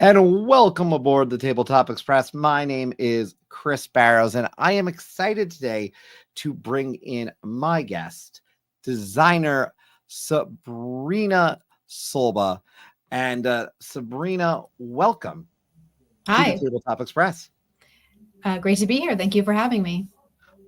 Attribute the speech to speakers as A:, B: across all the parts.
A: And welcome aboard the Tabletop Express. My name is Chris Barrows, and I am excited today to bring in my guest, designer Sabrina Culyba. And Sabrina, welcome to the
B: Hi,
A: Tabletop Express.
B: great to be here. Thank you for having me.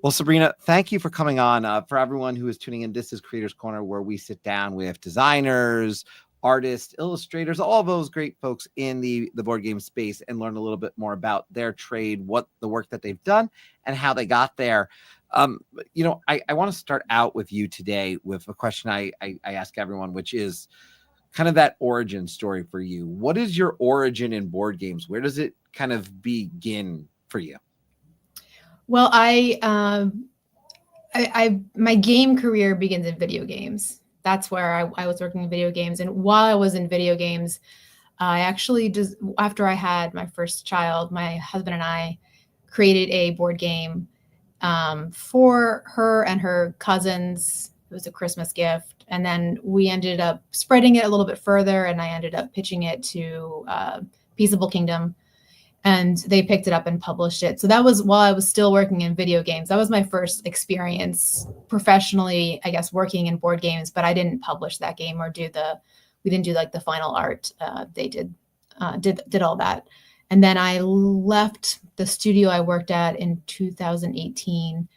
A: Well, Sabrina, thank you for coming on. For everyone who is tuning in, this is Creators Corner, where we sit down with designers, artists, illustrators, all those great folks in the board game space and learn a little bit more about their trade, what the work that they've done, and how they got there. I want to start out with you today with a question I ask everyone, which is kind of that origin story for you. What is your origin in board games? Where does it kind of begin for you?
B: Well, my game career begins in video games. That's where I was working in video games, and while I was in video games, I actually just after I had my first child, my husband and I created a board game for her and her cousins. It was a Christmas gift, and then we ended up spreading it a little bit further, and I ended up pitching it to Peaceable Kingdom, and they picked it up and published it. So that was while I was still working in video games. That was my first experience professionally, I guess, working in board games, but I didn't publish that game or we didn't do like the final art. They did all that. And then I left the studio I worked at in 2018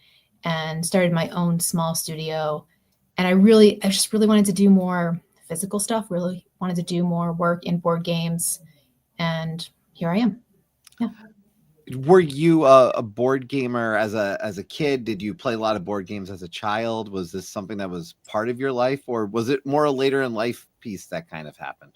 B: and started my own small studio. And I just really wanted to do more physical stuff, really wanted to do more work in board games. And here I am. Yeah.
A: Were you a board gamer as a kid? Did you play a lot of board games as a child? Was this something that was part of your life, or was it more a later in life piece that kind of happened?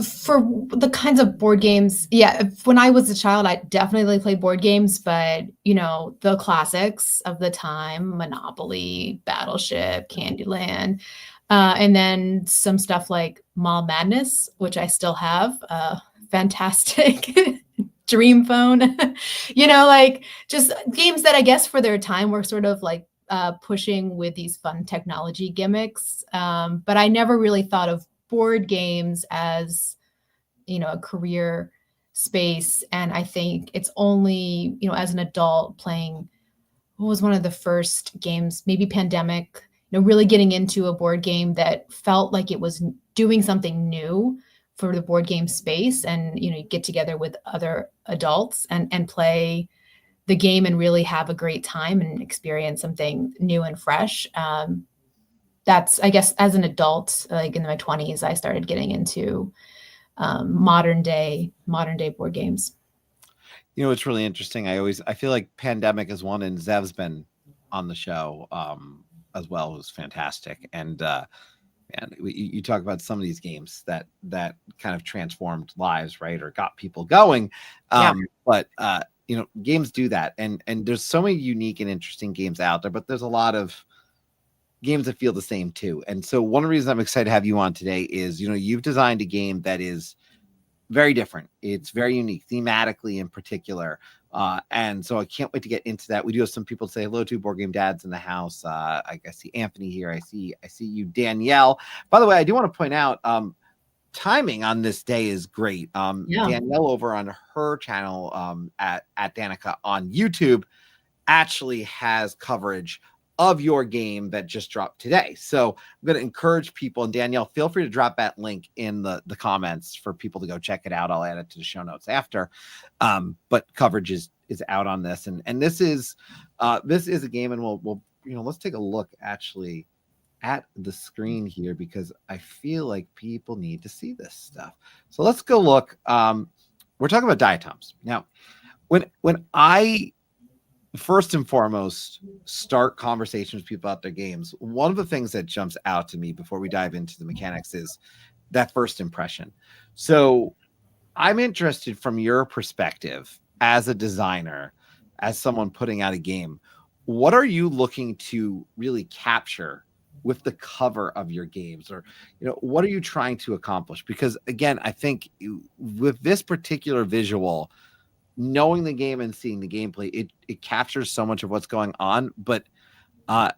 B: For the kinds of board games, yeah, when I was a child, I definitely played board games, but the classics of the time, Monopoly, Battleship, Candyland, and then some stuff like Mall Madness, which I still have, fantastic Dream Phone, like just games that I guess for their time were sort of like pushing with these fun technology gimmicks. But I never really thought of board games as, a career space. And I think it's only, as an adult playing, what was one of the first games, maybe Pandemic, really getting into a board game that felt like it was doing something new for the board game space, and you get together with other adults and play the game and really have a great time and experience something new and fresh. That's, I guess, as an adult, like in my 20s, I started getting into modern day board games.
A: It's really interesting. I feel like Pandemic is one, and Zev's been on the show as well. It was fantastic. And you talk about some of these games that kind of transformed lives, right, or got people going.
B: Yeah.
A: But games do that, and there's so many unique and interesting games out there, but there's a lot of games that feel the same too. And so one of the reasons I'm excited to have you on today is, you've designed a game that is very different. It's very unique, thematically in particular. And so I can't wait to get into that. We do have some people say hello to board game dads in the house. I see Anthony here. I see you, Danielle. By the way, I do want to point out timing on this day is great.
B: Yeah.
A: Danielle over on her channel at Danica on YouTube actually has coverage of your game that just dropped today. So I'm going to encourage people, and Danielle, feel free to drop that link in the comments for people to go check it out. I'll add it to the show notes after. But coverage is out on this, and this is a game, and we'll let's take a look actually at the screen here, because I feel like people need to see this stuff. So let's go look. We're talking about diatoms now. When I first and foremost start conversations with people about their games, one of the things that jumps out to me before we dive into the mechanics is that first impression. So I'm interested from your perspective as a designer, as someone putting out a game, what are you looking to really capture with the cover of your games? Or what are you trying to accomplish? Because again, I think with this particular visual, knowing the game and seeing the gameplay, it captures so much of what's going on, but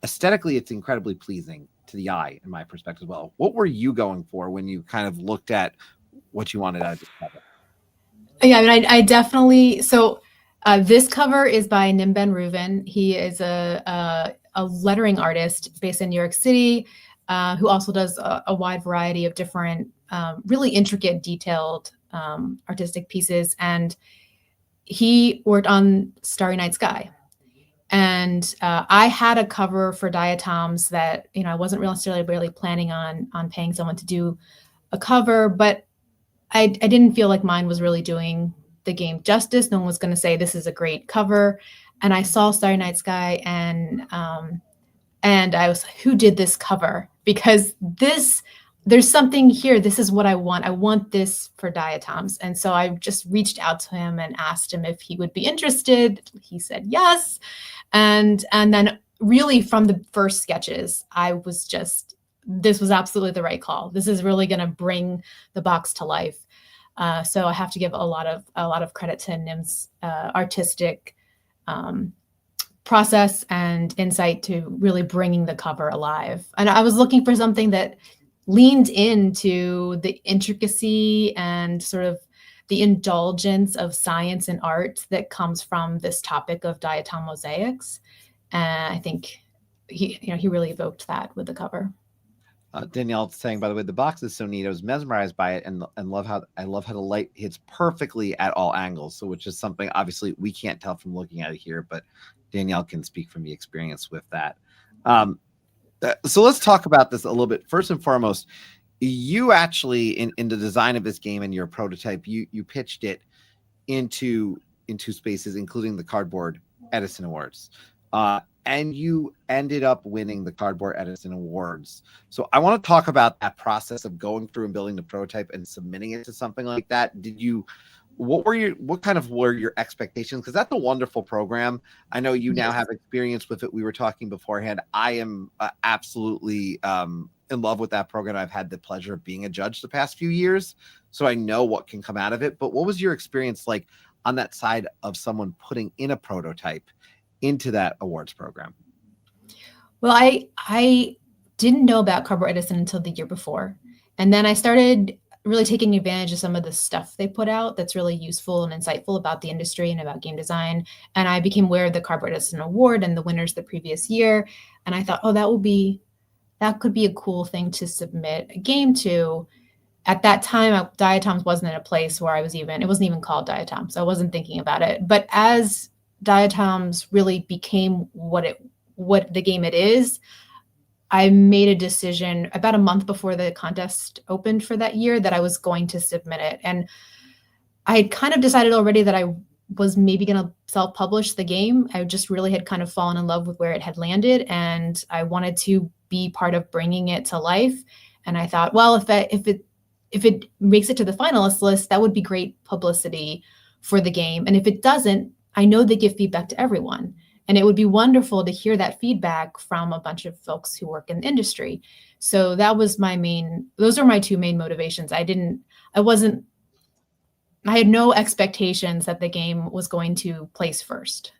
A: aesthetically it's incredibly pleasing to the eye, in my perspective as well. What were you going for when you kind of looked at what you wanted out of this cover?
B: Yeah, I mean, I definitely. So this cover is by Nim Ben Reuven. He is a lettering artist based in New York City, who also does a wide variety of different, really intricate, detailed artistic pieces. And he worked on Starry Night Sky. And I had a cover for Diatoms that I wasn't necessarily really planning on paying someone to do a cover, but I didn't feel like mine was really doing the game justice. No one was going to say this is a great cover. And I saw Starry Night Sky, and I was like, who did this cover? Because there's something here. This is what I want. I want this for Diatoms. And so I just reached out to him and asked him if he would be interested. He said yes. And then really from the first sketches, I was just, this was absolutely the right call. This is really going to bring the box to life. So I have to give a lot of credit to Nim's artistic process and insight to really bringing the cover alive. And I was looking for something that leaned into the intricacy and sort of the indulgence of science and art that comes from this topic of diatom mosaics. And I think he really evoked that with the cover.
A: Danielle saying, by the way, the box is so neat. I was mesmerized by it, and love how the light hits perfectly at all angles. So, which is something obviously we can't tell from looking at it here, but Danielle can speak from the experience with that. So let's talk about this a little bit. First and foremost, you actually in the design of this game and your prototype, you pitched it into spaces, including the Cardboard Edison Awards. And you ended up winning the Cardboard Edison Awards. So I want to talk about that process of going through and building the prototype and submitting it to something like that. What kind of were your expectations? Because that's a wonderful program. I know you now have experience with it. We were talking beforehand. I am absolutely in love with that program. I've had the pleasure of being a judge the past few years, so I know what can come out of it. But what was your experience like on that side of someone putting in a prototype into that awards program?
B: Well, I didn't know about Cardboard Edison until the year before. And then I started really taking advantage of some of the stuff they put out that's really useful and insightful about the industry and about game design. And I became aware of the Cardboard Edison Award and the winners the previous year. And I thought, oh, that could be a cool thing to submit a game to. At that time, Diatoms wasn't in a place where it wasn't even called Diatoms. So I wasn't thinking about it. But as Diatoms really became what the game it is, I made a decision about a month before the contest opened for that year that I was going to submit it. And I had kind of decided already that I was maybe going to self-publish the game. I just really had kind of fallen in love with where it had landed, and I wanted to be part of bringing it to life. And I thought, well, if it makes it to the finalist list, that would be great publicity for the game. And if it doesn't, I know they give feedback to everyone. And it would be wonderful to hear that feedback from a bunch of folks who work in the industry. So those are my two main motivations. I had no expectations that the game was going to place first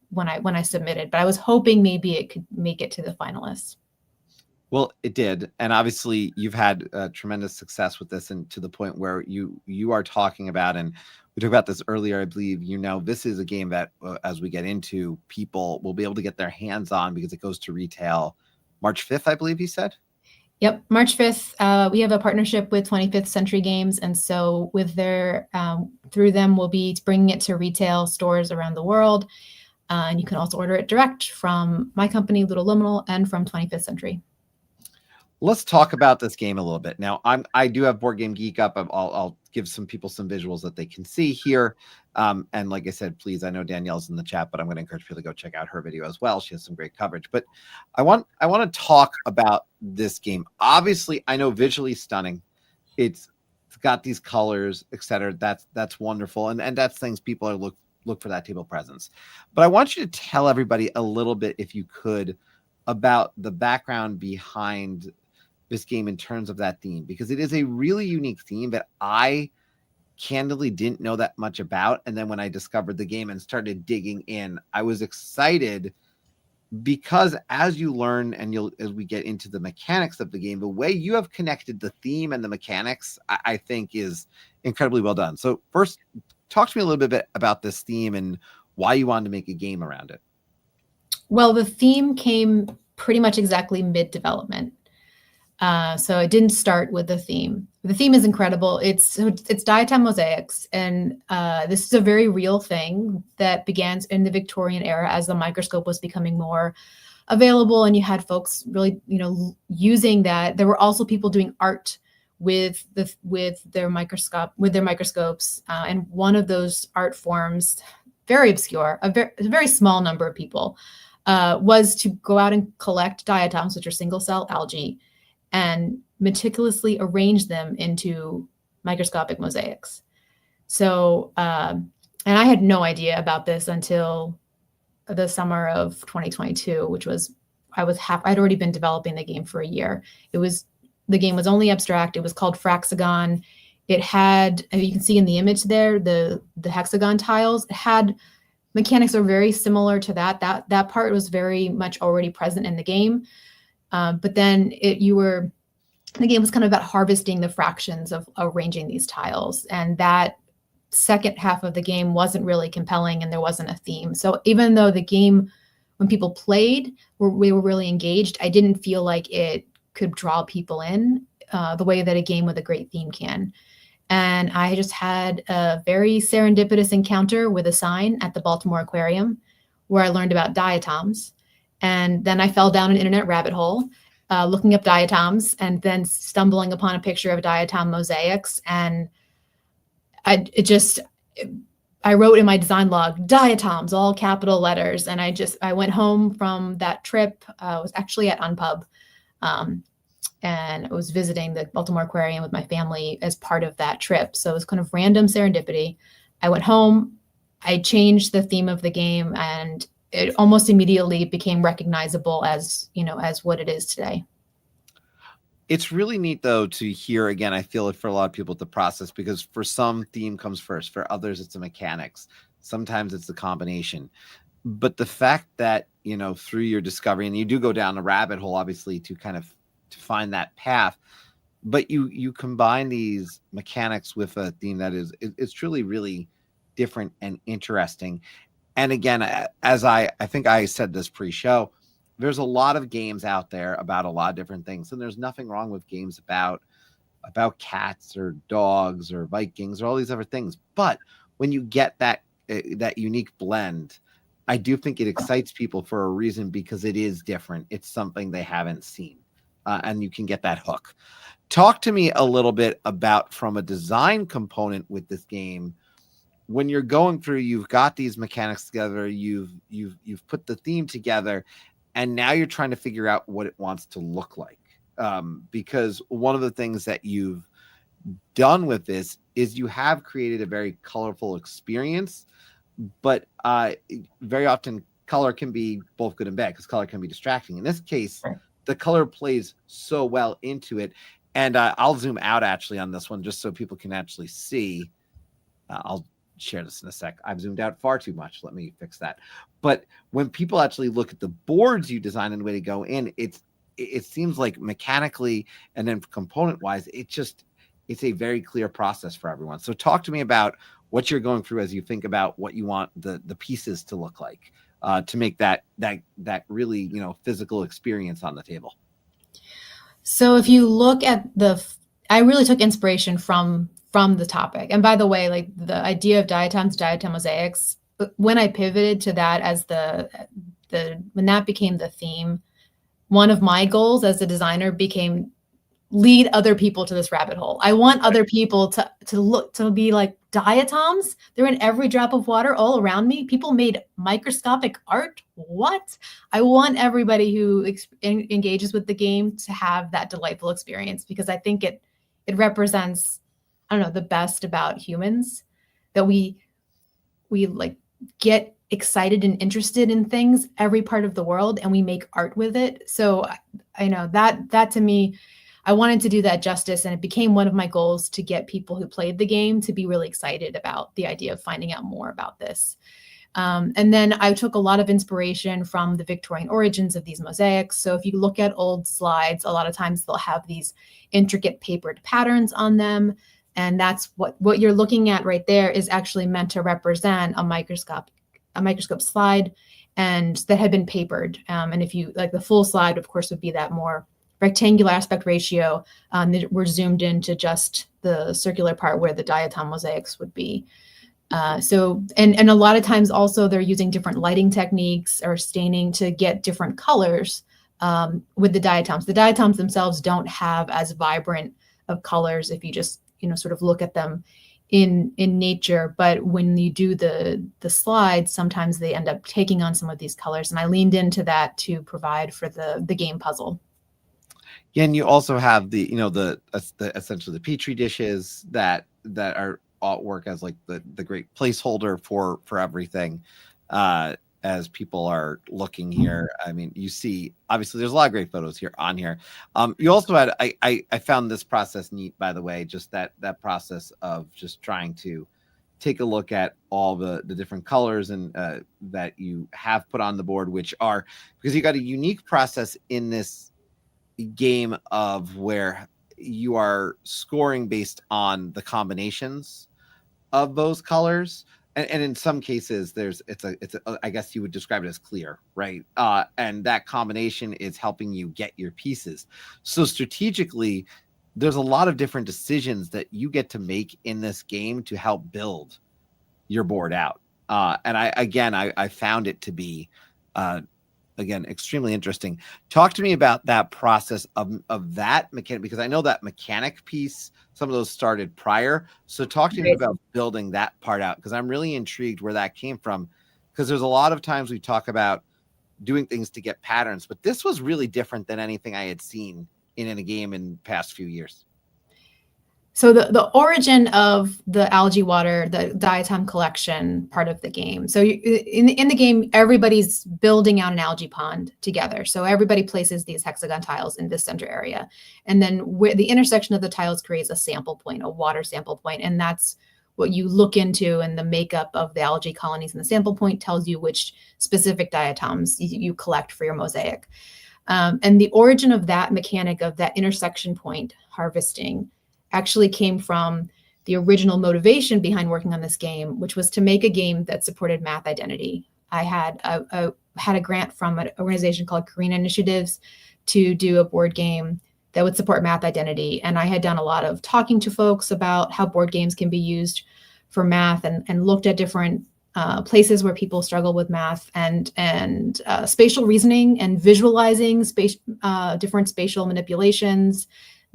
B: when I submitted, but I was hoping maybe it could make it to the finalists.
A: Well, it did, and obviously you've had tremendous success with this, and to the point where you are talking about, and we talked about this earlier, I believe. This is a game that, as we get into, people will be able to get their hands on because it goes to retail March 5th, I believe you said.
B: Yep, March 5th. We have a partnership with 25th Century Games, and so through them, we'll be bringing it to retail stores around the world, and you can also order it direct from my company, Ludoliminal, and from 25th Century.
A: Let's talk about this game a little bit. Now, I do have Board Game Geek up. I'll give some people some visuals that they can see here. And like I said, please, I know Danielle's in the chat, but I'm going to encourage people to go check out her video as well. She has some great coverage. But I want to talk about this game. Obviously, I know visually stunning. It's got these colors, etc. That's wonderful, and that's things people are look for, that table presence. But I want you to tell everybody a little bit, if you could, about the background behind this game in terms of that theme, because it is a really unique theme that I candidly didn't know that much about. And then when I discovered the game and started digging in, I was excited, because as you learn and as we get into the mechanics of the game, the way you have connected the theme and the mechanics, I think is incredibly well done. So first, talk to me a little bit about this theme and why you wanted to make a game around it.
B: Well, the theme came pretty much exactly mid-development. So it didn't start with the theme. The theme is incredible. It's diatom mosaics, and this is a very real thing that began in the Victorian era as the microscope was becoming more available, and you had folks really, using that. There were also people doing art with their microscopes, and one of those art forms, very obscure, a very small number of people, was to go out and collect diatoms, which are single cell algae, and meticulously arrange them into microscopic mosaics. So, and I had no idea about this until the summer of 2022, which was, I'd already been developing the game for a year. The game was only abstract. It was called Fraxagon. It had, you can see in the image there, the hexagon tiles. It had mechanics that are very similar to that. That part was very much already present in the game. But then the game was kind of about harvesting the fractions of arranging these tiles. And that second half of the game wasn't really compelling, and there wasn't a theme. So even though the game, when people played, we were really engaged, I didn't feel like it could draw people in the way that a game with a great theme can. And I just had a very serendipitous encounter with a sign at the Baltimore Aquarium where I learned about diatoms. And then I fell down an internet rabbit hole looking up diatoms, and then stumbling upon a picture of diatom mosaics. And I wrote in my design log, diatoms, all capital letters. And I went home from that trip. I was actually at Unpub, and I was visiting the Baltimore Aquarium with my family as part of that trip. So it was kind of random serendipity. I went home, I changed the theme of the game, and it almost immediately became recognizable as what it is today.
A: It's really neat, though, to hear, again, I feel it for a lot of people to process, because for some, theme comes first. For others, it's the mechanics. Sometimes it's the combination. But the fact that, through your discovery, and you do go down a rabbit hole, obviously, to find that path, but you combine these mechanics with a theme that is truly really different and interesting. And again, as I think I said this pre-show, there's a lot of games out there about a lot of different things, and there's nothing wrong with games about cats or dogs or Vikings or all these other things. But when you get that unique blend, I do think it excites people for a reason, because it is different. It's something they haven't seen, and you can get that hook. Talk to me a little bit about, from a design component with this game, when you're going through, you've got these mechanics together, you've put the theme together, and now you're trying to figure out what it wants to look like. Because one of the things that you've done with this is you have created a very colorful experience, but very often color can be both good and bad, because color can be distracting. In this case, the color plays so well into it. And I'll zoom out actually on this one just so people can actually see. I'll share this in a sec. I've zoomed out far too much. Let me fix that. But when people actually look at the boards you design and the way to go in, it seems like mechanically and then component wise, it's a very clear process for everyone. So talk to me about what you're going through as you think about what you want the pieces to look like, to make that really, physical experience on the table.
B: So if you look at I really took inspiration from the topic. And by the way, like the idea of diatoms, diatom mosaics, when I pivoted to that as when that became the theme, one of my goals as a designer became lead other people to this rabbit hole. I want other people to be like, diatoms, they're in every drop of water all around me. People made microscopic art. What? I want everybody who engages with the game to have that delightful experience, because I think it represents, I don't know, the best about humans, that we like get excited and interested in things every part of the world, and we make art with it. So I know that to me, I wanted to do that justice, and it became one of my goals to get people who played the game to be really excited about the idea of finding out more about this. And then I took a lot of inspiration from the Victorian origins of these mosaics. So if you look at old slides, a lot of times they'll have these intricate papered patterns on them And that's what you're looking at right there is actually meant to represent a microscope slide, and that had been papered. And if you like the full slide, of course, would be that more rectangular aspect ratio. We're zoomed into just the circular part where the diatom mosaics would be. So a lot of times also they're using different lighting techniques or staining to get different colors with the diatoms. The diatoms themselves don't have as vibrant of colors if you just sort of look at them in nature, but when you do the slides, sometimes they end up taking on some of these colors, and I leaned into that to provide for the game puzzle.
A: Yeah, and you also have the essentially the petri dishes that are work as like the great placeholder for everything. As people are looking here, I mean, you see, obviously, there's a lot of great photos here on here. You also had, I found this process neat, by the way, just that process of just trying to take a look at all the different colors and that you have put on the board, which are, because you got a unique process in this game of where you are scoring based on the combinations of those colors, and in some cases it's a I guess you would describe it as clear, right? And that combination is helping you get your pieces. So strategically, there's a lot of different decisions that you get to make in this game to help build your board out. And I found it to be again extremely interesting. Talk to me about that process of that mechanic, because I know that mechanic piece, some of those started prior. So talk to me about building that part out, because I'm really intrigued where that came from, because there's a lot of times we talk about doing things to get patterns, but this was really different than anything I had seen in a game in the past few years.
B: So the origin of the algae water, the diatom collection part of the game. So in the game, everybody's building out an algae pond together. So everybody places these hexagon tiles in this center area. And then where the intersection of the tiles creates a sample point, a water sample point. And that's what you look into, and the makeup of the algae colonies in the sample point tells you which specific diatoms you collect for your mosaic. And the origin of that mechanic of that intersection point harvesting actually came from the original motivation behind working on this game, which was to make a game that supported math identity. I had a grant from an organization called Korean Initiatives to do a board game that would support math identity. And I had done a lot of talking to folks about how board games can be used for math, and looked at different places where people struggle with math and spatial reasoning and visualizing different spatial manipulations.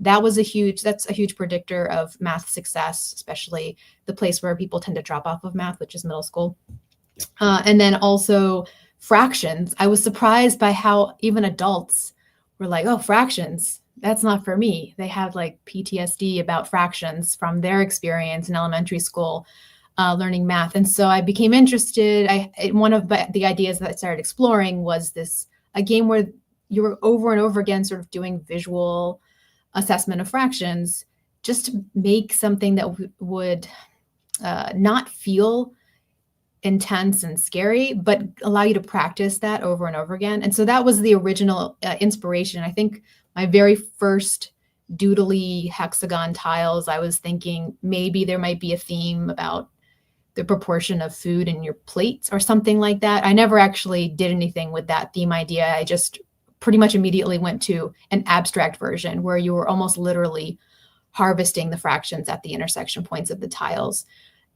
B: That's a huge predictor of math success, especially the place where people tend to drop off of math, which is middle school. And then also fractions. I was surprised by how even adults were like, oh, fractions, that's not for me. They have like PTSD about fractions from their experience in elementary school learning math. And so I became interested. One of the ideas that I started exploring was a game where you were over and over again sort of doing visual assessment of fractions, just to make something that would not feel intense and scary, but allow you to practice that over and over again. And so that was the original inspiration. I think my very first doodly hexagon tiles, I was thinking maybe there might be a theme about the proportion of food in your plates or something like that. I never actually did anything with that theme idea. I just pretty much immediately went to an abstract version where you were almost literally harvesting the fractions at the intersection points of the tiles.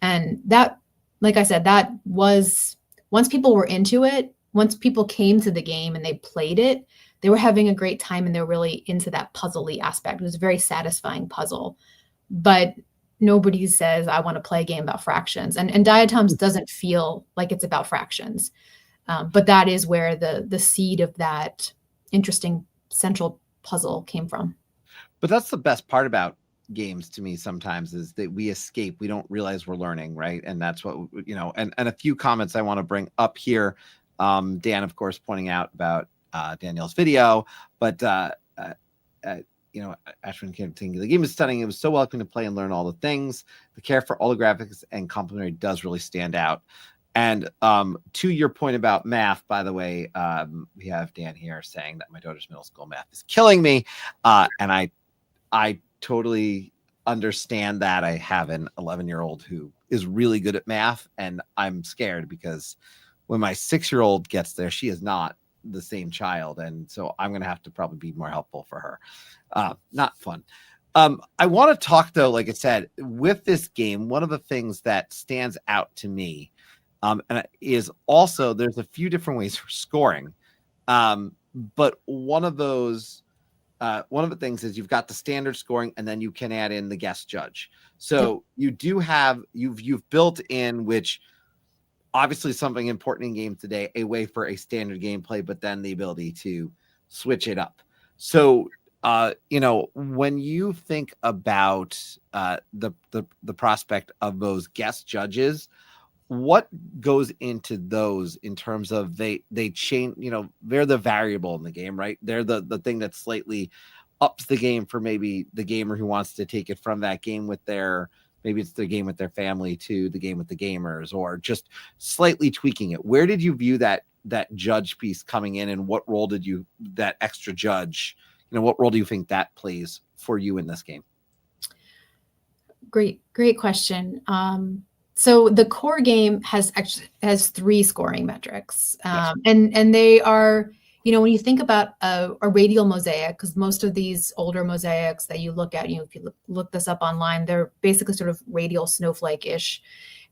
B: And that, like I said, that was, once people were into it, once people came to the game and they played it, they were having a great time, and they're really into that puzzly aspect. It was a very satisfying puzzle. But nobody says, I want to play a game about fractions. And Diatoms doesn't feel like it's about fractions. But that is where the seed of that interesting central puzzle came from.
A: But that's the best part about games to me sometimes, is that we escape. We don't realize we're learning, right? And that's what, and a few comments I want to bring up here. Dan, of course, pointing out about Danielle's video, but Ashwin kept saying the game is stunning. It was so welcoming to play and learn all the things. The care for all the graphics and complimentary does really stand out. And to your point about math, by the way, we have Dan here saying that my daughter's middle school math is killing me. And I totally understand that. I have an 11-year-old who is really good at math, and I'm scared because when my 6-year-old gets there, she is not the same child, and so I'm going to have to probably be more helpful for her. Not fun. I want to talk, though, like I said, with this game, one of the things that stands out to me and is also there's a few different ways for scoring. But one of the things is you've got the standard scoring, and then you can add in the guest judge. So you do have, you've built in, which obviously something important in games today, a way for a standard gameplay, but then the ability to switch it up. So, when you think about the prospect of those guest judges, what goes into those in terms of they change, they're the variable in the game, right? They're the thing that slightly ups the game for maybe the gamer who wants to take it from that game with maybe it's the game with their family to the game with the gamers, or just slightly tweaking it. Where did you view that judge piece coming in, and what role did that extra judge, what role do you think that plays for you in this game?
B: Great question. So the core game has 3 scoring metrics,
A: Yes.
B: and they are, when you think about a radial mosaic, because most of these older mosaics that you look at, if you look this up online, they're basically sort of radial snowflake-ish.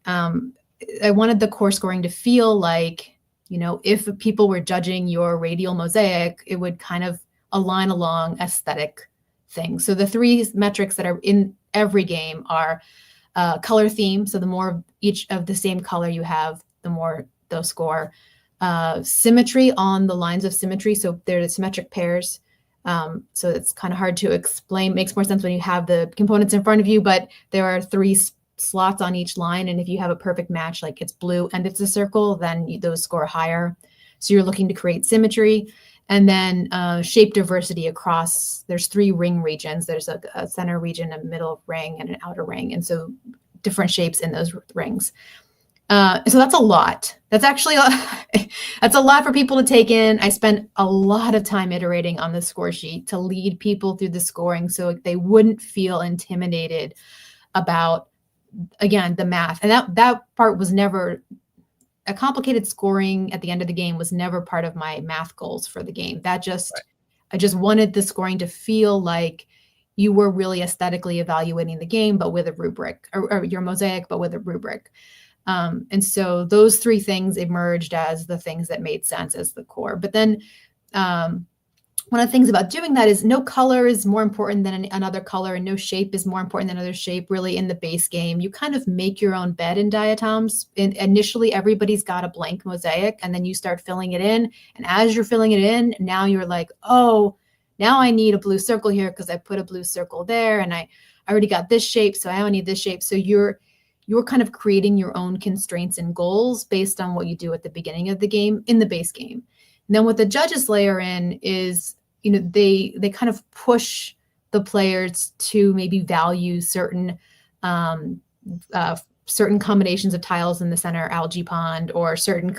B: I wanted the core scoring to feel like, if people were judging your radial mosaic, it would kind of align along aesthetic things. So the 3 metrics that are in every game are color theme. So the more each of the same color you have, the more they'll score. Symmetry on the lines of symmetry. So they're the symmetric pairs. So it's kind of hard to explain. Makes more sense when you have the components in front of you, but there are 3 slots on each line. And if you have a perfect match, like it's blue and it's a circle, then those score higher. So you're looking to create symmetry. And then shape diversity across, there's 3 ring regions. There's a center region, a middle ring, and an outer ring. And so different shapes in those rings. So that's a lot. That's actually, that's a lot for people to take in. I spent a lot of time iterating on the score sheet to lead people through the scoring so they wouldn't feel intimidated about, again, the math. And that part was never, a complicated scoring at the end of the game was never part of my math goals for the game. I just wanted the scoring to feel like you were really aesthetically evaluating the game, but with a rubric, or your mosaic, but with a rubric. And so those 3 things emerged as the things that made sense as the core. But then one of the things about doing that is no color is more important than another color, and no shape is more important than another shape, really, in the base game. You kind of make your own bed in Diatoms. Initially, everybody's got a blank mosaic, and then you start filling it in. And as you're filling it in, now you're like, oh, now I need a blue circle here because I put a blue circle there, and I already got this shape, so I only need this shape. So you're kind of creating your own constraints and goals based on what you do at the beginning of the game in the base game. And then what the judges layer in is, they kind of push the players to maybe value certain combinations of tiles in the center algae pond, or certain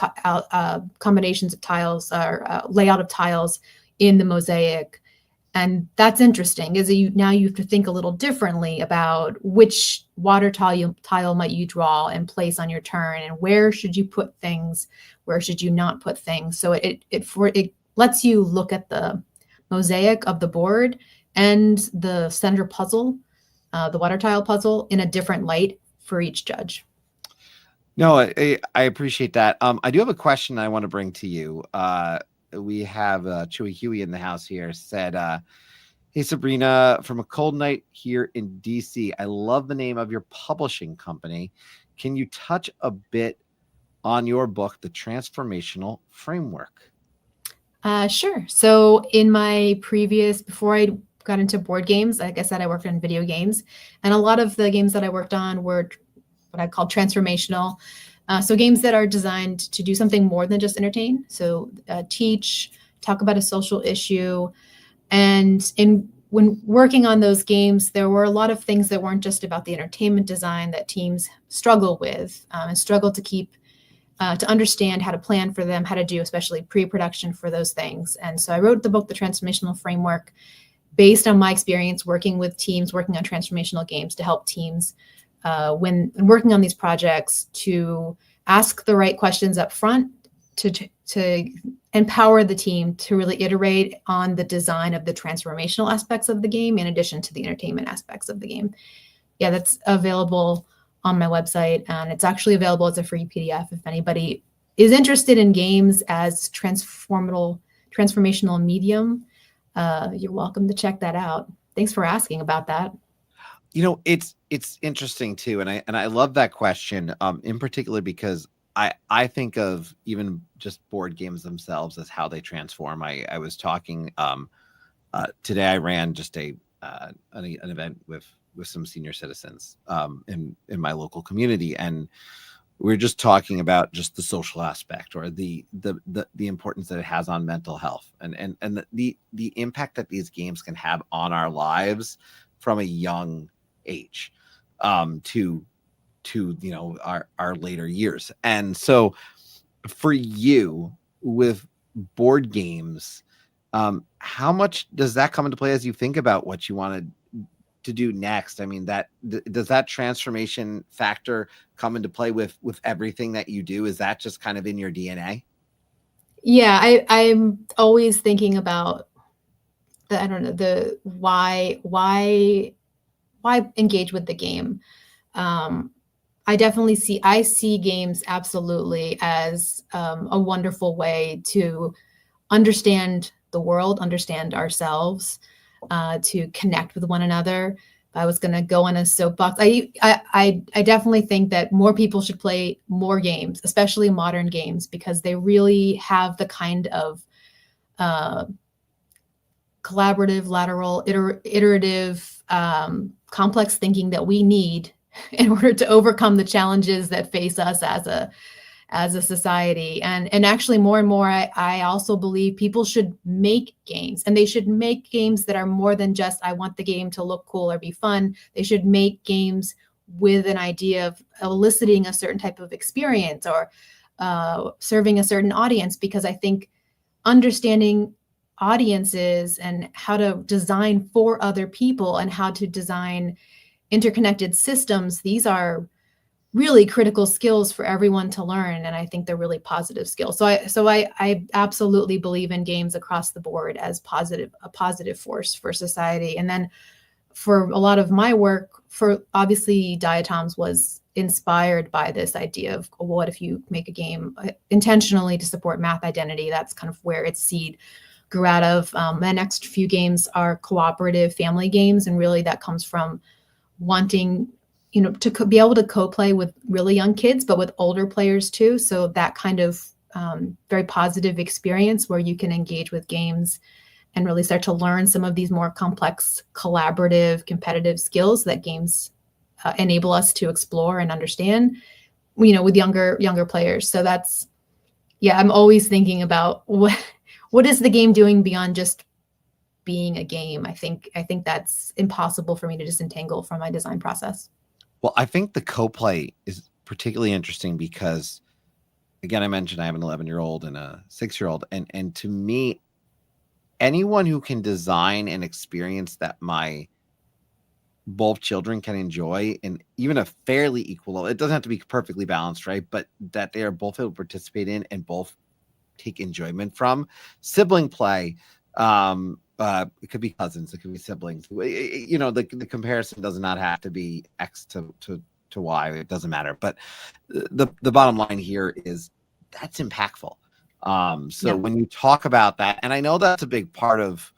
B: combinations of tiles or layout of tiles in the mosaic. And that's interesting, is now you have to think a little differently about which water tile might you draw and place on your turn, and where should you put things, where should you not put things. So it lets you look at the mosaic of the board and the center puzzle, the water tile puzzle, in a different light for each judge.
A: No, I appreciate that. I do have a question I want to bring to you. We have Chewy Huey in the house here, said, hey, Sabrina, from a cold night here in DC. I love the name of your publishing company. Can you touch a bit on your book, The Transformational Framework?
B: Sure. So in my before I got into board games, like I said, I worked on video games, and a lot of the games that I worked on were what I call transformational. So games that are designed to do something more than just entertain. So teach, talk about a social issue. And when working on those games, there were a lot of things that weren't just about the entertainment design that teams struggle with and struggle to keep, to understand how to plan for them, how to do especially pre-production for those things. And so I wrote the book, The Transformational Framework, based on my experience working with teams, working on transformational games, to help teams when working on these projects to ask the right questions up front, to empower the team to really iterate on the design of the transformational aspects of the game in addition to the entertainment aspects of the game. Yeah, that's available on my website, and it's actually available as a free PDF if anybody is interested in games as transformational medium. You're welcome to check that out. Thanks for asking about that.
A: It's interesting too, and I love that question, in particular because I think of even just board games themselves as how they transform. I was talking today. I ran just an event with some senior citizens in my local community, and we're just talking about just the social aspect, or the importance that it has on mental health, and the impact that these games can have on our lives from a young age to our later years. And so for you with board games, how much does that come into play as you think about what you want to do next? I mean, does that transformation factor come into play with everything that you do? Is that just kind of in your DNA?
B: Yeah, I'm always thinking about the why engage with the game. I definitely see games absolutely as a wonderful way to understand the world, understand ourselves, to connect with one another. If I was going to go on a soapbox, I definitely think that more people should play more games, especially modern games, because they really have the kind of collaborative, lateral, iterative, complex thinking that we need in order to overcome the challenges that face us as a society. And actually more and more, I also believe people should make games, and they should make games that are more than just, I want the game to look cool or be fun. They should make games with an idea of eliciting a certain type of experience, or serving a certain audience, because I think understanding audiences and how to design for other people and how to design interconnected systems, these are really critical skills for everyone to learn, and I think they're really positive skills. So I absolutely believe in games across the board as a positive force for society. And then for a lot of my work, for obviously Diatoms was inspired by this idea of, what if you make a game intentionally to support math identity? That's kind of where its seed grew out of. The next few games are cooperative family games, and really that comes from wanting to be able to co-play with really young kids, but with older players too. So that kind of very positive experience where you can engage with games and really start to learn some of these more complex, collaborative, competitive skills that games enable us to explore and understand, with younger players. So that's, I'm always thinking about what is the game doing beyond just being a game. I think that's impossible for me to disentangle from my design process.
A: Well, I think the co-play is particularly interesting because, again, I mentioned I have an 11-year-old and a 6-year-old, and to me, anyone who can design an experience that both children can enjoy, and even a fairly equal, it doesn't have to be perfectly balanced, right? But that they are both able to participate in and both take enjoyment from. Sibling play, it could be cousins, it could be siblings. The comparison does not have to be X to Y. It doesn't matter. But the bottom line here is that's impactful. When you talk about that, and I know that's a big part of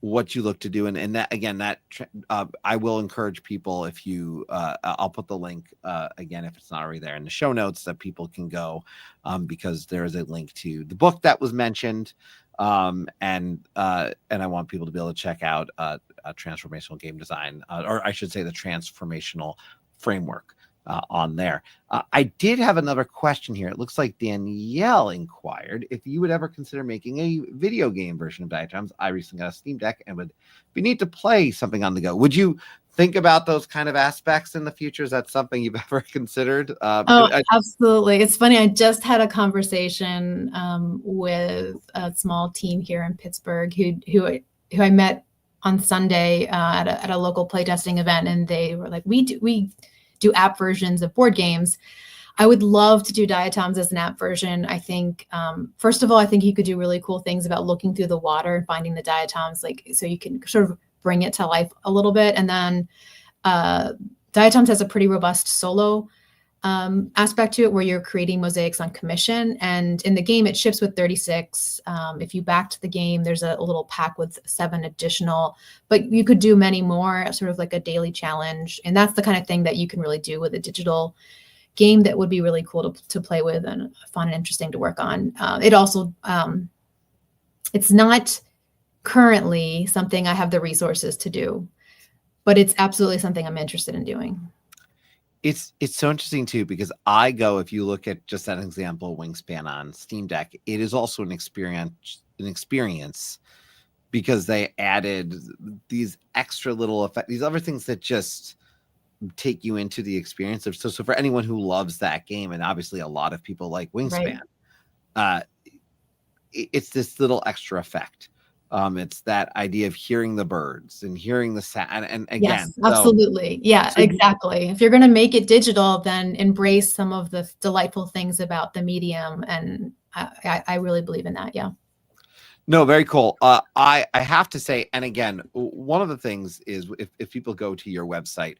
A: what you look to do, and that, again, I will encourage people, if you I'll put the link again, if it's not already there in the show notes, that people can go, because there is a link to the book that was mentioned, and I want people to be able to check out a transformational game design, or I should say the transformational framework on there. I did have another question here. It looks like Danielle inquired if you would ever consider making a video game version of Diatoms. I recently got a Steam Deck and would be neat to play something on the go. Would you think about those kind of aspects in the future? Is that something you've ever considered?
B: Absolutely. It's funny. I just had a conversation with a small team here in Pittsburgh who I met on Sunday at a local playtesting event, and they were like, we do app versions of board games. I would love to do Diatoms as an app version. I think, first of all, I think you could do really cool things about looking through the water and finding the diatoms, like, so you can sort of bring it to life a little bit. And then Diatoms has a pretty robust solo aspect to it, where you're creating mosaics on commission. And in the game, it ships with 36. If you backed the game, there's a little pack with 7 additional, but you could do many more, sort of like a daily challenge. And that's the kind of thing that you can really do with a digital game that would be really cool to play with and fun and interesting to work on. It also, it's not currently something I have the resources to do, but it's absolutely something I'm interested in doing.
A: It's so interesting too, because if you look at just that example, Wingspan on Steam Deck, it is also an experience because they added these extra little effects, these other things that just take you into the experience of. So for anyone who loves that game, and obviously a lot of people like Wingspan, right, it's this little extra effect. It's that idea of hearing the birds and hearing the sound. And again,
B: yes, absolutely. Exactly. If you're going to make it digital, then embrace some of the delightful things about the medium. And I really believe in that. Yeah.
A: No, very cool. I have to say, and again, one of the things is if people go to your website,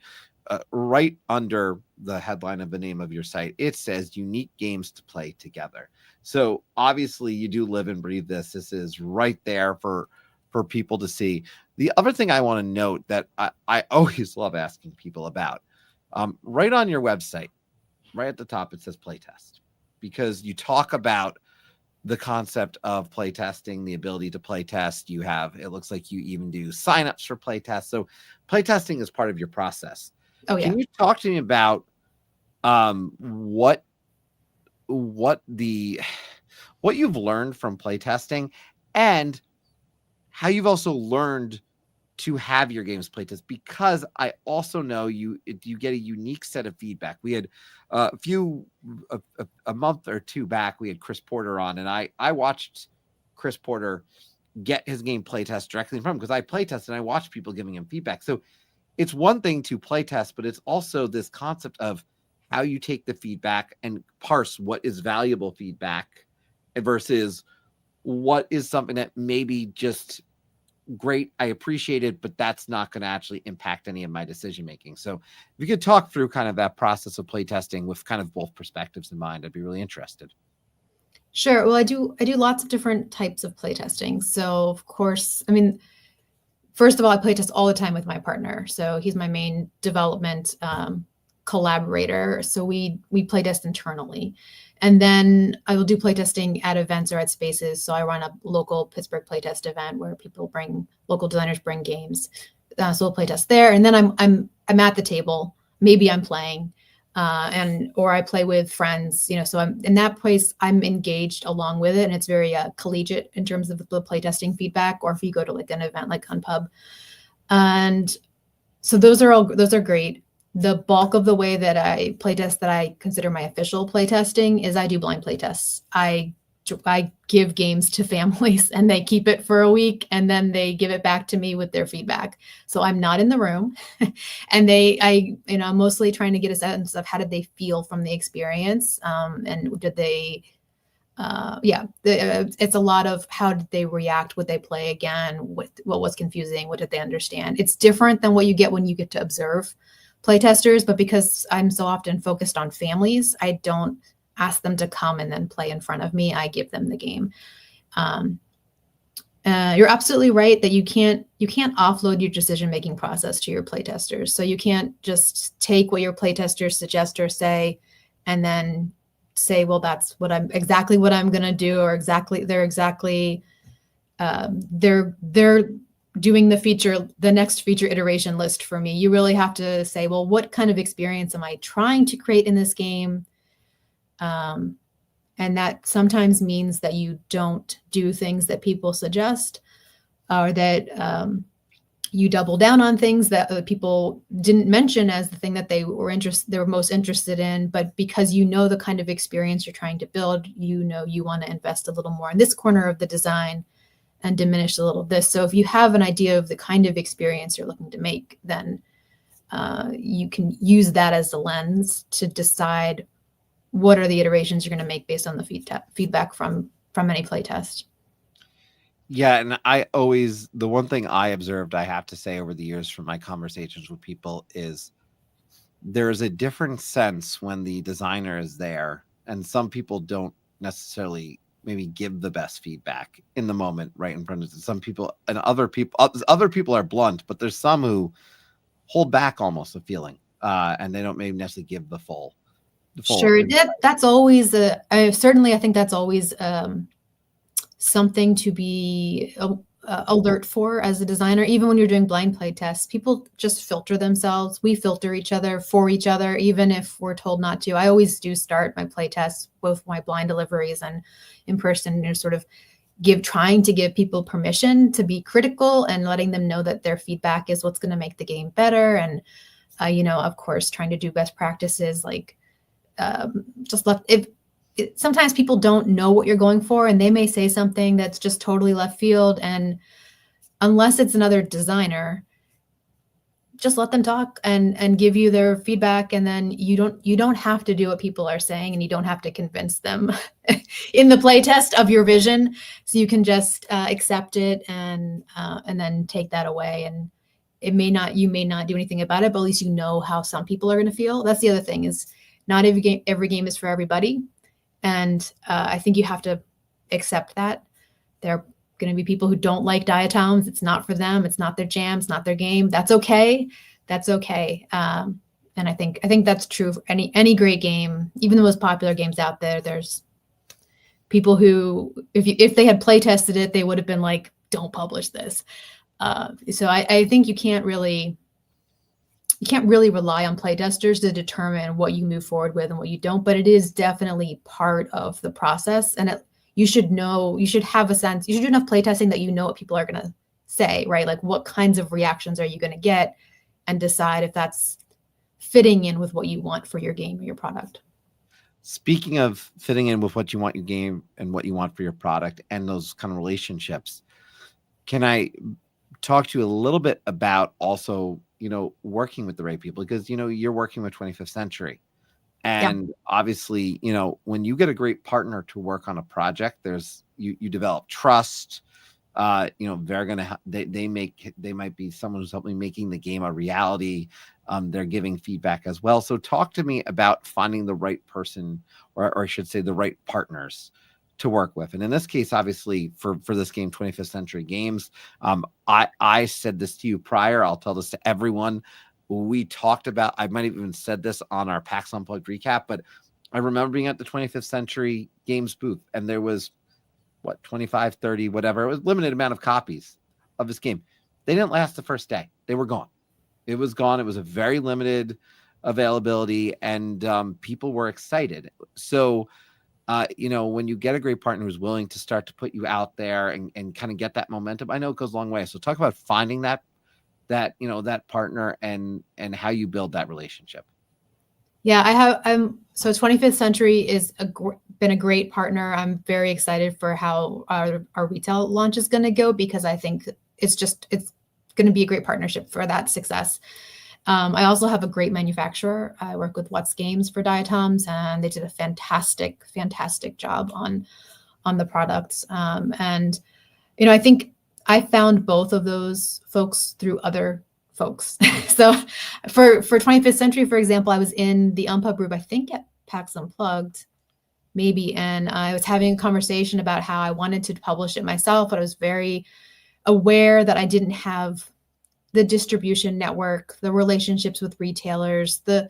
A: right under the headline of the name of your site, it says unique games to play together. So obviously you do live and breathe this. This is right there for people to see. The other thing I want to note that I always love asking people about, right on your website, right at the top, it says playtest, because you talk about the concept of playtesting, the ability to playtest. You have, it looks like you even do signups for playtests. So playtesting is part of your process.
B: Oh, yeah.
A: Can you talk to me about what you've learned from playtesting, and how you've also learned to have your games playtest? Because I also know you get a unique set of feedback. We had a month or two back, we had Chris Porter on, and I watched Chris Porter get his game playtest directly from him, because I playtest and I watch people giving him feedback. So it's one thing to playtest, but it's also this concept of how you take the feedback and parse what is valuable feedback versus what is something that maybe just great, I appreciate it, but that's not going to actually impact any of my decision making. So if you could talk through kind of that process of playtesting with kind of both perspectives in mind, I'd be really interested.
B: Sure. Well, I do lots of different types of playtesting. So of course, I mean, first of all, I playtest all the time with my partner. So he's my main development collaborator. So we playtest internally. And then I will do playtesting at events or at spaces. So I run a local Pittsburgh playtest event where local designers bring games. So we'll playtest there. And then I'm at the table. Maybe I'm playing, or I play with friends. So I'm in that place. I'm engaged along with it, and it's very collegiate in terms of the playtesting feedback. Or if you go to like an event like Unpub, and so those are great. The bulk of the way that I playtest, that I consider my official playtesting, is I do blind playtests. I give games to families and they keep it for a week, and then they give it back to me with their feedback. So I'm not in the room and I'm mostly trying to get a sense of how did they feel from the experience. And did they, it's a lot of how did they react? Would they play again? What was confusing? What did they understand? It's different than what you get when you get to observe playtesters, but because I'm so often focused on families, I don't ask them to come and then play in front of me. I give them the game. You're absolutely right that you can't offload your decision-making process to your playtesters. So you can't just take what your playtesters suggest or say, and then say, well, that's exactly what I'm going to do, or they're doing the next feature iteration list for me. You really have to say, well, what kind of experience am I trying to create in this game? And that sometimes means that you don't do things that people suggest, or that you double down on things that people didn't mention as the thing that they were most interested in. But because the kind of experience you're trying to build, you want to invest a little more in this corner of the design. and diminish a little of this. So if you have an idea of the kind of experience you're looking to make, then you can use that as the lens to decide what are the iterations you're going to make based on the feedback from any playtest.
A: Yeah, and the one thing I observed, I have to say, over the years from my conversations with people is there's a different sense when the designer is there, and some people don't necessarily maybe give the best feedback in the moment right in front of them. Some people, and other people are blunt, but there's some who hold back almost a feeling, and they don't maybe necessarily give the full.
B: Sure, that's always certainly I think that's always something to be alert for as a designer. Even when you're doing blind play tests, people just filter themselves. We filter each other for each other, even if we're told not to. I always do start my play tests, both my blind deliveries and in person, sort of trying to give people permission to be critical and letting them know that their feedback is what's going to make the game better. And of course, trying to do best practices, like sometimes people don't know what you're going for, and they may say something that's just totally left field. And unless it's another designer, just let them talk and give you their feedback. And then you don't have to do what people are saying, and you don't have to convince them in the play test of your vision. So you can just accept it and then take that away. And you may not do anything about it, but at least you know how some people are going to feel. That's the other thing, is not every game is for everybody. And I think you have to accept that. There are going to be people who don't like diatoms. It's not for them. It's not their jam. It's not their game. That's okay. That's okay. And I think that's true for any great game, even the most popular games out there. There's people who, if they had play tested it, they would have been like, don't publish this. So I think you can't really rely on playtesters to determine what you move forward with and what you don't, but it is definitely part of the process. And you should have a sense, you should do enough playtesting that you know what people are going to say, right? Like, what kinds of reactions are you going to get, and decide if that's fitting in with what you want for your game or your product.
A: Speaking of fitting in with what you want your game and what you want for your product and those kind of relationships, can I talk to you a little bit about also, working with the right people? Because, you're working with 25th Century. And obviously, when you get a great partner to work on a project, you develop trust. They're gonna they might be someone who's helping making the game a reality. They're giving feedback as well. So talk to me about finding the right person, or I should say the right partners to work with. And in this case, obviously for this game, 25th Century Games, I said this to you prior. I'll tell this to everyone. We talked about, I might have even said this on our PAX Unplugged recap, but I remember being at the 25th Century Games booth, and there was 25, 30, whatever. It was a limited amount of copies of this game. They didn't last the first day. They were gone. It was gone. It was a very limited availability, and people were excited. So, when you get a great partner who's willing to start to put you out there and kind of get that momentum, I know it goes a long way. So talk about finding that partner and how you build that relationship.
B: Yeah, so 25th Century is been a great partner. I'm very excited for how our retail launch is going to go, because I think it's going to be a great partnership for that success. I also have a great manufacturer. I work with What's Games for Diatoms, and they did a fantastic job on the products. And I think I found both of those folks through other folks. So for 25th Century, for example, I was in the Unpub group, I think at PAX Unplugged, maybe, and I was having a conversation about how I wanted to publish it myself, but I was very aware that I didn't have the distribution network, the relationships with retailers, the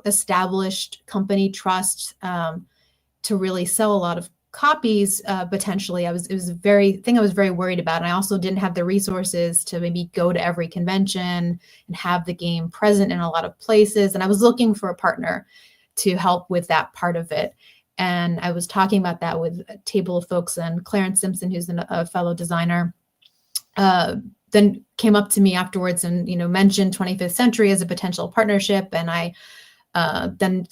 B: established company trust to really sell a lot of copies potentially. It was a thing I was very worried about. And I also didn't have the resources to maybe go to every convention and have the game present in a lot of places. And I was looking for a partner to help with that part of it. And I was talking about that with a table of folks, and Clarence Simpson, who's a fellow designer, then came up to me afterwards and mentioned 25th Century as a potential partnership. And I Then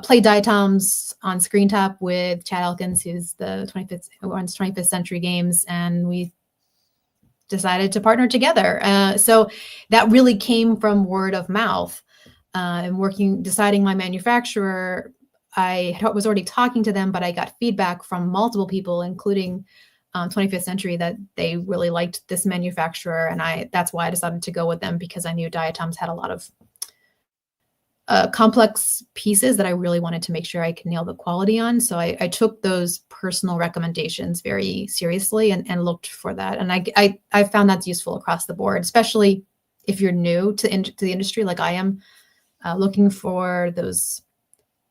B: played Diatoms on Screen Tap with Chad Elkins, who's who runs 25th Century Games, and we decided to partner together. So that really came from word of mouth. And deciding my manufacturer, I was already talking to them, but I got feedback from multiple people, including 25th Century, that they really liked this manufacturer, and that's why I decided to go with them, because I knew Diatoms had a lot of complex pieces that I really wanted to make sure I could nail the quality on. So I took those personal recommendations very seriously and looked for that. And I found that's useful across the board, especially if you're new to the industry like I am, looking for those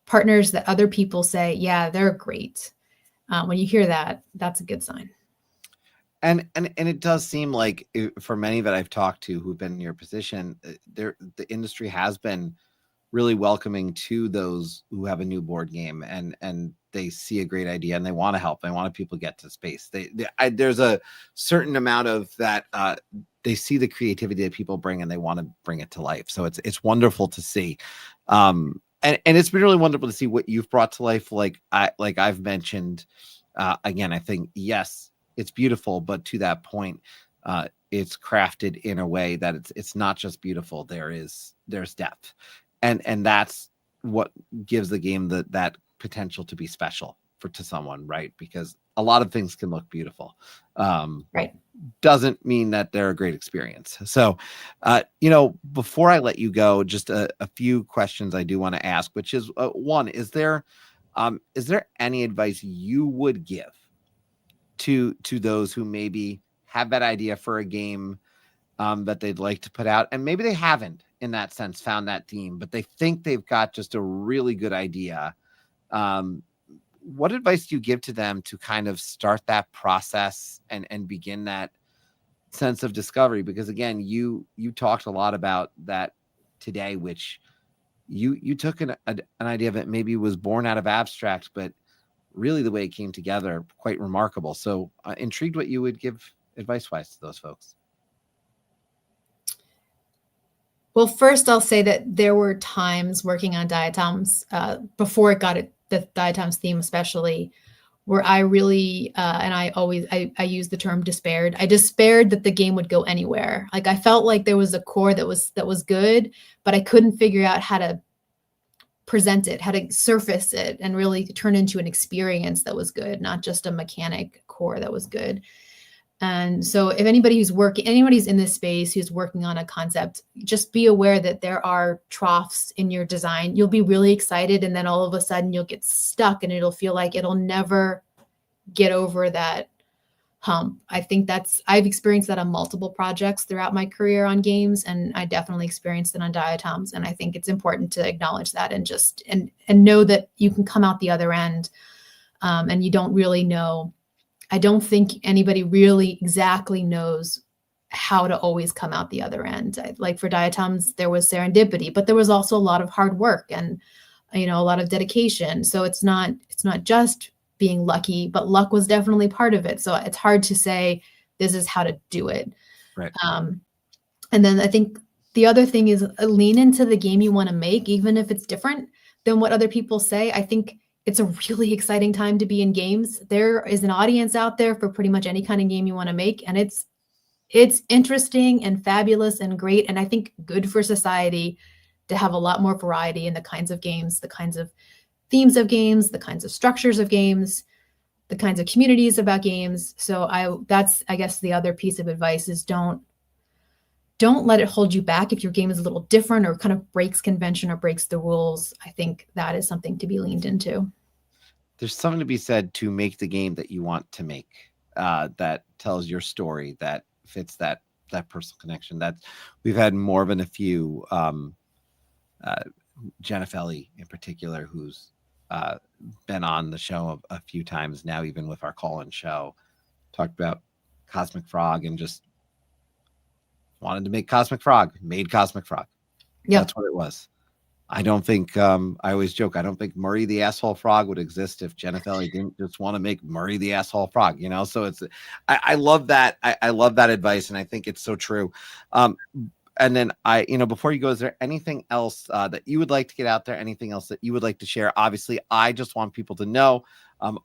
B: partners that other people say, yeah, they're great. When you hear that, that's a good sign.
A: And it does seem like for many that I've talked to who've been in your position, the industry has been really welcoming to those who have a new board game and they see a great idea and they want to help. They want people get to space. There's a certain amount of that. They see the creativity that people bring and they want to bring it to life. So it's wonderful to see. And it's been really wonderful to see what you've brought to life. Like I've mentioned, again, I think, yes, it's beautiful, but to that point, it's crafted in a way that it's not just beautiful. There's depth. And that's what gives the game that potential to be special to someone, right? Because a lot of things can look beautiful.
B: Right.
A: Doesn't mean that they're a great experience. So, before I let you go, just a few questions I do want to ask, which is one, is there any advice you would give to those who maybe have that idea for a game that they'd like to put out, and maybe they haven't in that sense found that theme, but they think they've got just a really good idea? What advice do you give to them to kind of start that process and begin that sense of discovery? Because again, you talked a lot about that today, which you took an idea that maybe was born out of abstract, but really the way it came together, quite remarkable. So intrigued what you would give advice-wise to those folks.
B: Well, first I'll say that there were times working on Diatoms, before it got the Diatoms theme especially, where I really, and I use the term despaired. I despaired that the game would go anywhere. Like I felt like there was a core that was good, but I couldn't figure out how to present it, how to surface it and really turn into an experience that was good, not just a mechanic core that was good. And so if anybody's in this space who's working on a concept, just be aware that there are troughs in your design. You'll be really excited, and then all of a sudden you'll get stuck and it'll feel like it'll never get over that hump. I think I've experienced that on multiple projects throughout my career on games, and I definitely experienced it on Diatoms. And I think it's important to acknowledge that and just and know that you can come out the other end, and you don't really know. I don't think anybody really exactly knows how to always come out the other end. Like for Diatoms, there was serendipity, but there was also a lot of hard work and, a lot of dedication. So it's not just being lucky, but luck was definitely part of it. So it's hard to say this is how to do it.
A: Right.
B: And then I think the other thing is lean into the game you want to make, even if it's different than what other people say. I think it's a really exciting time to be in games. There is an audience out there for pretty much any kind of game you want to make. And it's interesting and fabulous and great. And I think good for society to have a lot more variety in the kinds of games, the kinds of themes of games, the kinds of structures of games, the kinds of communities about games. So that's, I guess, the other piece of advice is don't let it hold you back if your game is a little different or kind of breaks convention or breaks the rules. I think that is something to be leaned into.
A: There's something to be said to make the game that you want to make, that tells your story, that fits that personal connection. That we've had more than a few, Jenna Felly in particular, who's been on the show a few times now, even with our call-in show, talked about Cosmic Frog and just wanted to make Cosmic Frog, made Cosmic Frog. Yeah, that's what it was. I don't think, I always joke, I don't think Murray the Asshole Frog would exist if Jenna Felly didn't just want to make Murray the Asshole Frog, So it's, I love that. I love that advice. And I think it's so true. And then before you go, is there anything else that you would like to get out there? Anything else that you would like to share? Obviously, I just want people to know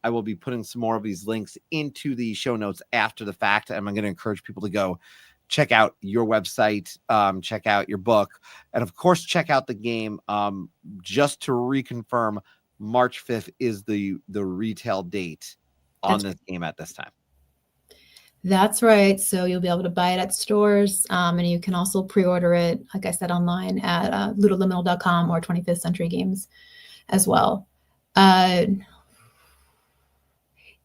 A: I will be putting some more of these links into the show notes after the fact. And I'm going to encourage people to go check out your website, check out your book, and of course, check out the game. Just to reconfirm, March 5th is the retail date on this game at this time.
B: That's right. So you'll be able to buy it at stores, and you can also pre-order it, like I said, online at ludoliminal.com or 25th Century Games as well.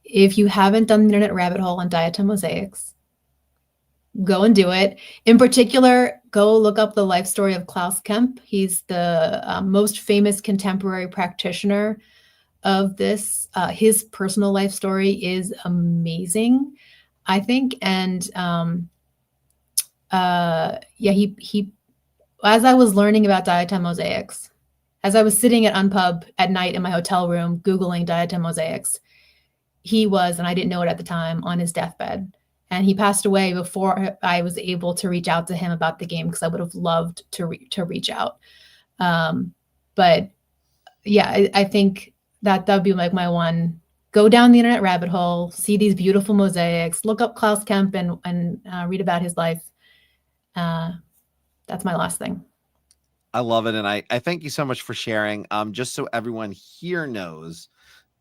B: If you haven't done the internet rabbit hole on diatom mosaics, go and do it. In particular, go look up the life story of Klaus Kemp. He's the most famous contemporary practitioner of this. His personal life story is amazing, I think. And he as I was learning about diatom mosaics, as I was sitting at Unpub at night in my hotel room Googling diatom mosaics, he was, and I didn't know it at the time, on his deathbed. And he passed away before I was able to reach out to him about the game, because I would have loved to reach out. But yeah, I think that would be like my one. Go down the internet rabbit hole, see these beautiful mosaics, look up Klaus Kemp and read about his life. That's my last thing.
A: I love it. And I thank you so much for sharing. Just so everyone here knows,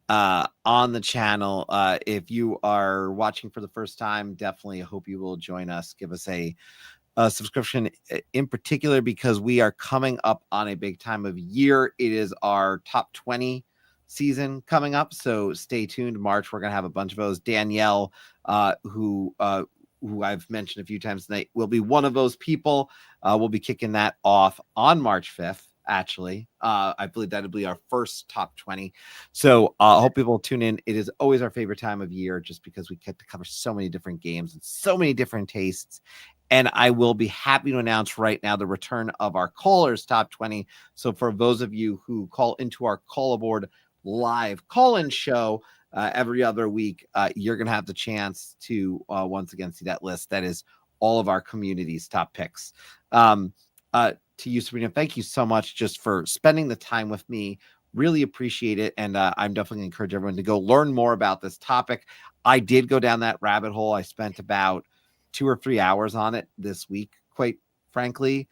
A: on the channel, if you are watching for the first time, definitely hope you will join us. Give us a subscription, in particular, because we are coming up on a big time of year. It is our top 20 season coming up, so stay tuned. March, we're gonna have a bunch of those. Danielle, who I've mentioned a few times tonight, will be one of those people. We'll be kicking that off on March 5th. Actually, I believe that'll be our first top 20. So I hope people tune in. It is always our favorite time of year, just because we get to cover so many different games and so many different tastes. And I will be happy to announce right now the return of our callers top 20. So for those of you who call into our Call Aboard live call-in show every other week, you're going to have the chance to once again see that list. That is all of our community's top picks. To you, Sabrina, thank you so much just for spending the time with me. Really appreciate it. And I'm definitely going to encourage everyone to go learn more about this topic. I did go down that rabbit hole. I spent about 2 or 3 hours on it this week, quite frankly,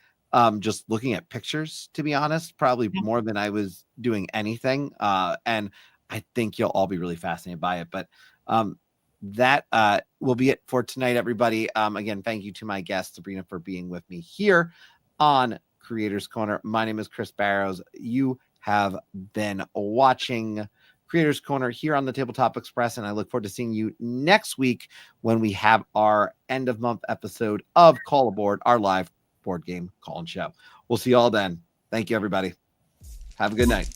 A: just looking at pictures, to be honest, probably more than I was doing anything. And I think you'll all be really fascinated by it. But that will be it for tonight, everybody. Again, thank you to my guest, Sabrina, for being with me here on Creators Corner. My name is Chris Barrows. You have been watching Creators Corner here on the Tabletop Express, and I look forward to seeing you next week when we have our end of month episode of Call Aboard, our live board game call-in show. We'll see you all then. Thank you, everybody. Have a good night.